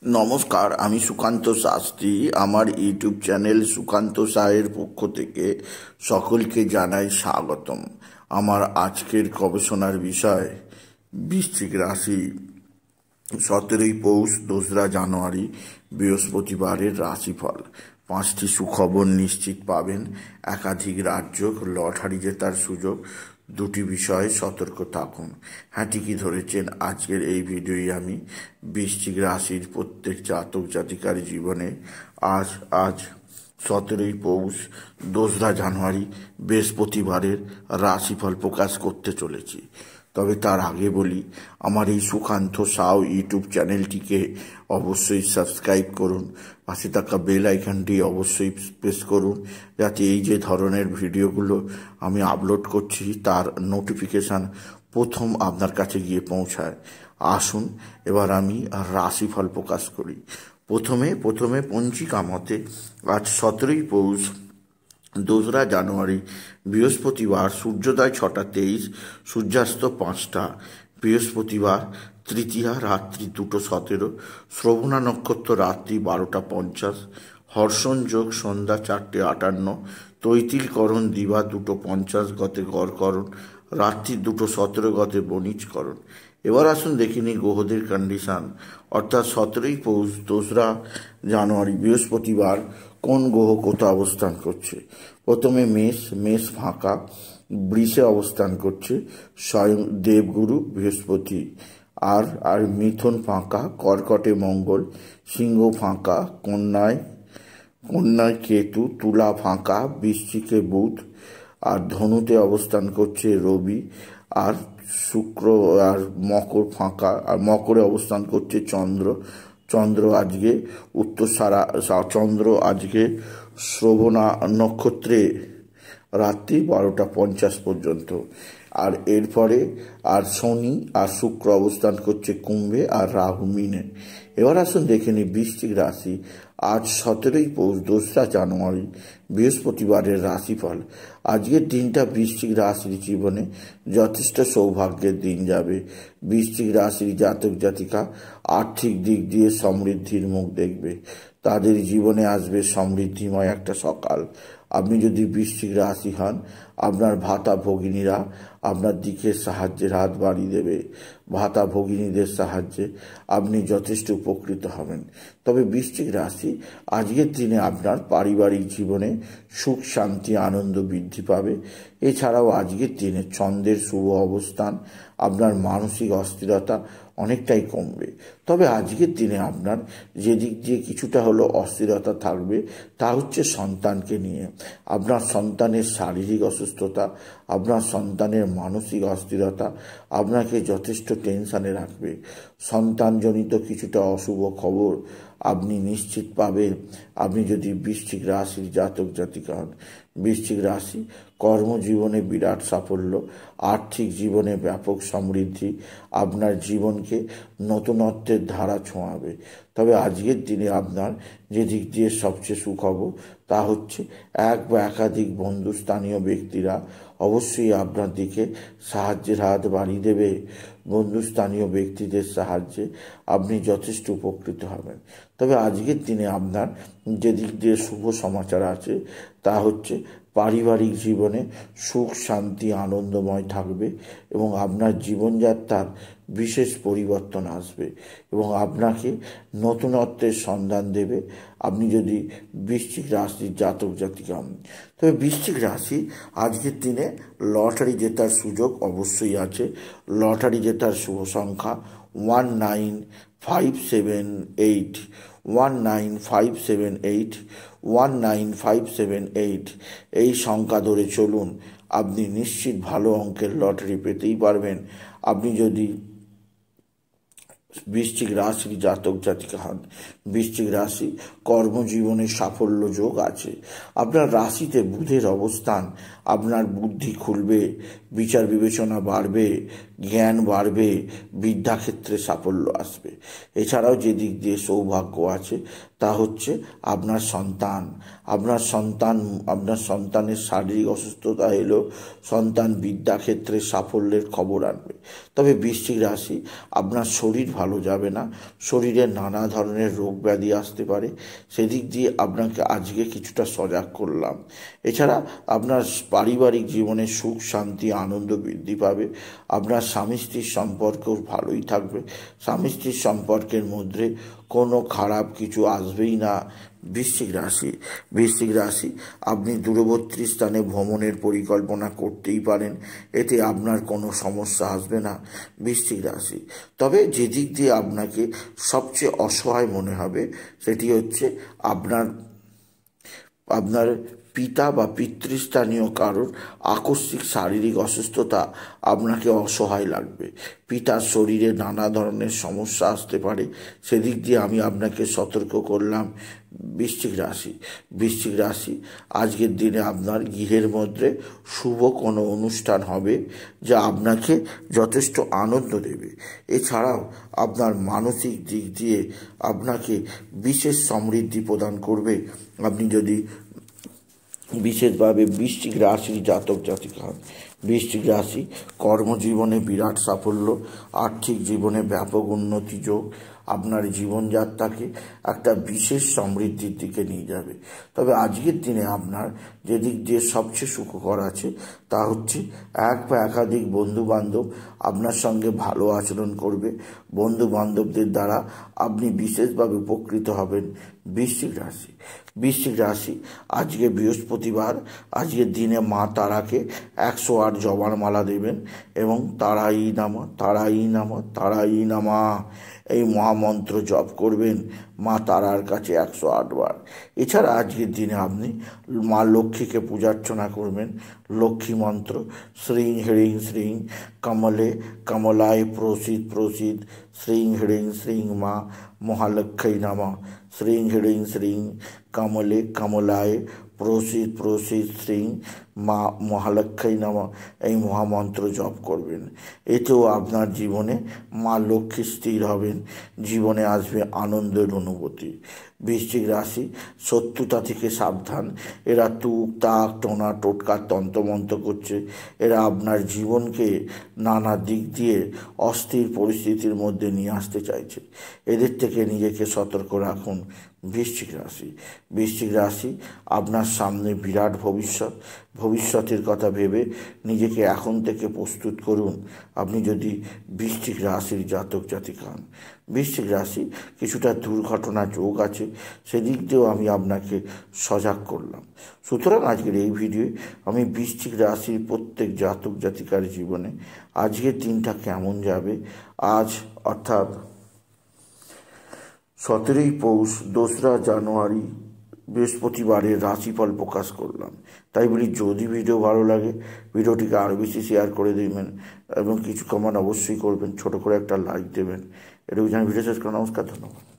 নমস্কার, আমি সুকান্ত শাস্ত্রী। আমার ইউটিউব চ্যানেল সুকান্ত সাহের পক্ষ থেকে সকলকে জানাই স্বাগতম। আমার আজকের গবেষণার বিষয় বৃশ্চিক রাশি। 17ই পৌষ 2রা জানুয়ারি বৃহস্পতিবারের রাশিফল। 5টি সুখবর নিশ্চিত পাবেন, একাধিক রাজ্য, লটারি জেতার সুযোগ। 2টি বিষয়ে সতর্ক থাকুন। হ্যাঁ, ঠিকই ধরেছেন। আজকের এই ভিডিওই আমি বৃশ্চিক রাশির প্রত্যেক জাতক জাতিকার জীবনে আজ 17ই পৌষ 2রা জানুয়ারি বৃহস্পতিবারের রাশিফল প্রকাশ করতে চলেছি। তবে তার আগে বলি, আমার এই সুকান্ত সাউ ইউটিউব চ্যানেলটিকে অবশ্যই সাবস্ক্রাইব করুন। পাশে থাকা বেল আইকনটি অবশ্যই প্রেস করুন, যাতে এই যে ধরনের ভিডিওগুলো আমি আপলোড করছি তার নোটিফিকেশান প্রথম আপনার কাছে গিয়ে পৌঁছায়। আসুন এবার আমি রাশিফল প্রকাশ করি। প্রথমে পঞ্জিকা মতে আজ 17ই পৌষ 2রা জানুয়ারি বৃহস্পতিবার, সূর্যোদয় 6টা 23, সূর্যাস্ত 5টা। বৃহস্পতিবার তৃতীয়া রাত্রি 2টো 17, শ্রবণা নক্ষত্র রাত্রি 12টা 50, হর্ষণ যোগ সন্ধ্যা 4টে 58, তৈতিলকরণ দিবা 2টো 50 গতে গড়করণ, রাত্রি 2টো 17 গতে বণিজকরণ। এবার আসুন দেখিনি গ্রহদের কন্ডিশন, অর্থাৎ 17ই পৌষ 2রা জানুয়ারি বৃহস্পতিবার কোন গ্রহ কোথা অবস্থান করছে। প্রথমে মেষ ফাঁকা, বৃষে অবস্থান করছে স্বয়ং দেবগুরু বৃহস্পতি। আর মিথুন ফাঁকা, কর্কটে মঙ্গল, সিংহ ফাঁকা, কন্যায় কেতু, তুলা ফাঁকা, বৃশ্চিকে বুধ, আর ধনুতে অবস্থান করছে রবি, আর শুক্র, আর মকর ফাঁকা, আর মকরে অবস্থান করছে চন্দ্র আজকে চন্দ্র আজকে শ্রবণা নক্ষত্রে রাত্রি 12টা 50 পর্যন্ত। আর এরপরে শনি আর শুক্র অবস্থান করছে কুম্ভে, আর রাহু মিনে। এবার আসুন দেখে নিই বৃশ্চিক রাশি আজ 17ই পৌষ 2রা জানুয়ারি বৃহস্পতিবারের রাশিফল। আজকের দিনটা বৃশ্চিক রাশির জীবনে যথেষ্ট সৌভাগ্যের দিন যাবে। বৃশ্চিক রাশির জাতক জাতিকা আর্থিক দিক দিয়ে সমৃদ্ধির মুখ দেখবে। তাদের জীবনে আসবে সমৃদ্ধিময় একটা সকাল। আপনি যদি বৃশ্চিক রাশি হন, আপনার ভাতা ভগিনীরা আপনার দিকে সাহায্যের হাত বাড়িয়ে দেবে। ভাতা ভগিনীদের সাহায্যে আপনি যথেষ্ট উপকৃত হবেন। তবে বৃশ্চিক রাশি আজকের দিনে আপনার পারিবারিক জীবনে সুখ শান্তি আনন্দ বৃদ্ধি পাবে। এছাড়াও আজকের দিনে চন্দ্রের শুভ অবস্থান আপনার মানসিক অস্থিরতা অনেকটাই কমবে। তবে আজকের দিনে আপনার যে দিক দিয়ে কিছুটা হলো অস্থিরতা থাকবে, তা হচ্ছে সন্তানকে নিয়ে। আপনার সন্তানের শারীরিক অসুস্থতা, আপনার সন্তানের মানসিক অস্থিরতা আপনাকে যথেষ্ট টেনশানে রাখবে। সন্তানজনিত কিছুটা অশুভ খবর আপনি নিশ্চিত পাবেন আপনি যদি বৃশ্চিক রাশির জাতক জাতিকা হন। বৃশ্চিক রাশি কর্মজীবনে বিরাট সাফল্য, আর্থিক জীবনে ব্যাপক সমৃদ্ধি আপনার জীবনকে নতুনত্বের ধারা ছোঁয়াবে। তবে আজকের দিনে আপনার যে দিক দিয়ে সবচেয়ে সুখবর, তা হচ্ছে এক বা একাধিক বন্ধুস্থানীয় ব্যক্তিরা অবশ্যই আপনার দিকে সাহায্যের হাত বাড়িয়ে দেবে। বন্ধুস্থানীয় ব্যক্তিদের সাহায্যে আপনি যথেষ্ট উপকৃত হবেন। তবে আজকের দিনে আপনার যে দিক দিয়ে শুভ সমাচার আছে, তা হচ্ছে পারিবারিক জীবনে সুখ শান্তি আনন্দময় থাকবে এবং আপনার জীবনযাত্রার বিশেষ পরিবর্তন আসবে এবং আপনাকে নতুনত্বের সন্ধান দেবে আপনি যদি বৃশ্চিক রাশির জাতক জাতিকা হন। তবে বৃশ্চিক রাশি আজকের দিনে লটারি জেতার সুযোগ অবশ্যই আছে। লটারি জেতার শুভ সংখ্যা 19578, 19578, 19578। এই সংখ্যা ধরে চলুন, আপনি নিশ্চিত ভালো অঙ্কের লটারি পেতেই পারবেন আপনি যদি বৃশ্চিক রাশির জাতক জাতিকা হন। বৃশ্চিক রাশি কর্মজীবনে সাফল্য যোগ আছে। আপনার রাশিতে বুধের অবস্থান আপনার বুদ্ধি খুলবে, বিচার বিবেচনা বাড়বে, জ্ঞান বাড়বে, বিদ্যাক্ষেত্রে সাফল্য আসবে। এছাড়াও যে দিক দিয়ে সৌভাগ্য আছে, তা হচ্ছে আপনার সন্তান। আপনার সন্তানের শারীরিক অসুস্থতা এলেও সন্তান বিদ্যাক্ষেত্রে সাফল্যের খবর আনবে। তবে বৃশ্চিক রাশি, আপনার শরীর ভালো যাবে না, শরীরে নানা ধরনের রোগ ব্যাধি আসতে পারে, সেদিক দিয়ে আপনাকে আজকে কিছুটা সজাগ করলাম। এছাড়া আপনার পারিবারিক জীবনে সুখ শান্তি আনন্দ বৃদ্ধি পাবে। আপনার স্বামী স্ত্রীর সম্পর্কও ভালোই থাকবে, স্বামী স্ত্রীর সম্পর্কের মধ্যে কোনো খারাপ কিছু আসবেই না। বৃশ্চিক রাশি, আপনি দূরবর্তী স্থানে ভ্রমণের পরিকল্পনা করতেই পারেন, এতে আপনার কোনো সমস্যা আসবে না। বৃশ্চিক রাশি, তবে যেদিক দিয়ে আপনাকে সবচেয়ে অসহায় মনে হবে সেটি হচ্ছে আপনার পিতা বা পিতৃস্থানীয় কারোর আকস্মিক শারীরিক অসুস্থতা আপনাকে অসহায় লাগবে। পিতার শরীরে নানা ধরনের সমস্যা আসতে পারে, সেদিক দিয়ে আমি আপনাকে সতর্ক করলাম। বৃশ্চিক রাশি, আজকের দিনে আপনার গৃহের মধ্যে শুভ কোনো অনুষ্ঠান হবে যা আপনাকে যথেষ্ট আনন্দ দেবে। এছাড়াও আপনার মানসিক দিক দিয়ে আপনাকে বিশেষ সমৃদ্ধি প্রদান করবে। আপনি যদি বিশেষভাবে বৃশ্চিক রাশির জাতক জাতিকা হন। বৃশ্চিক রাশি, কর্মজীবনে বিরাট সাফল্য, আর্থিক জীবনে ব্যাপক উন্নতি যোগ আপনার জীবনযাত্রাকে একটা বিশেষ সমৃদ্ধির দিকে নিয়ে যাবে। তবে আজকের দিনে আপনার যেদিক দিয়ে সবচেয়ে সুখকর আছে তা হচ্ছে এক বা একাধিক বন্ধুবান্ধব আপনার সঙ্গে ভালো আচরণ করবে। বন্ধু বান্ধবদের দ্বারা আপনি বিশেষভাবে উপকৃত হবেন। বৃশ্চিক রাশি, আজকে বৃহস্পতিবার, আজকের দিনে মা তারাকে 108 জবার মালা দেবেন এবং তারাই নামা এই মহামন্ত্র জপ করবেন মা তারার কাছে 108 বার। এছাড়া আজকের দিনে আপনি মা লক্ষ্মীকে পূজার্চনা করবেন। লক্ষ্মী মন্ত্র শ্রীং হ্রিং শ্রীং কমলে কমলায় প্রসিদ শ্রীং হ্রিং শ্রীং মা মহালক্ষ্মী নমঃ। শ্রীং হ্রিং শ্রীং কমলে কমলায় প্রসিদ শ্রীং মা মহালক্ষ্মী নমঃ এই মহামন্ত্র জপ করবেন। এতেও আপনার জীবনে মা লক্ষ্মী স্থির হবেন, জীবনে আসবে আনন্দের অনুভূতি। বৃশ্চিক রাশি, শত্রুতা থেকে সাবধান। এরা তুক তাক টোনা টোটকার তন্ত্রমন্ত্র করছে। এরা আপনার জীবনকে নানা দিক দিয়ে অস্থির পরিস্থিতির মধ্যে নিয়ে আসতে চাইছে। এদের থেকে নিজেকে সতর্ক রাখুন। বৃশ্চিক রাশি, আপনার সামনে বিরাট ভবিষ্যতের কথা ভেবে নিজেকে এখন থেকে প্রস্তুত করুন। আপনি যদি বৃশ্চিক রাশির জাতক জাতিকা হন। বৃশ্চিক রাশি, কিছুটা দুর্ঘটনা যোগ আছে, সেদিক দিয়েও আমি আপনাকে সজাগ করলাম। সুতরাং আজকের এই ভিডিওয়ে আমি বৃশ্চিক রাশির প্রত্যেক জাতক জাতিকার জীবনে আজকের দিনটা কেমন যাবে, আজ অর্থাৎ 17ই পৌষ 2রা জানুয়ারি বৃহস্পতিবারের রাশিফল প্রকাশ করলাম। তাই বলি, যদি ভিডিও ভালো লাগে ভিডিওটিকে আরও বেশি শেয়ার করে দেবেন এবং কিছু কমেন্ট অবশ্যই করবেন, ছোট করে একটা লাইক দেবেন। এটুকু জানি ভিডিও শেষ করা। নমস্কার, ধন্যবাদ।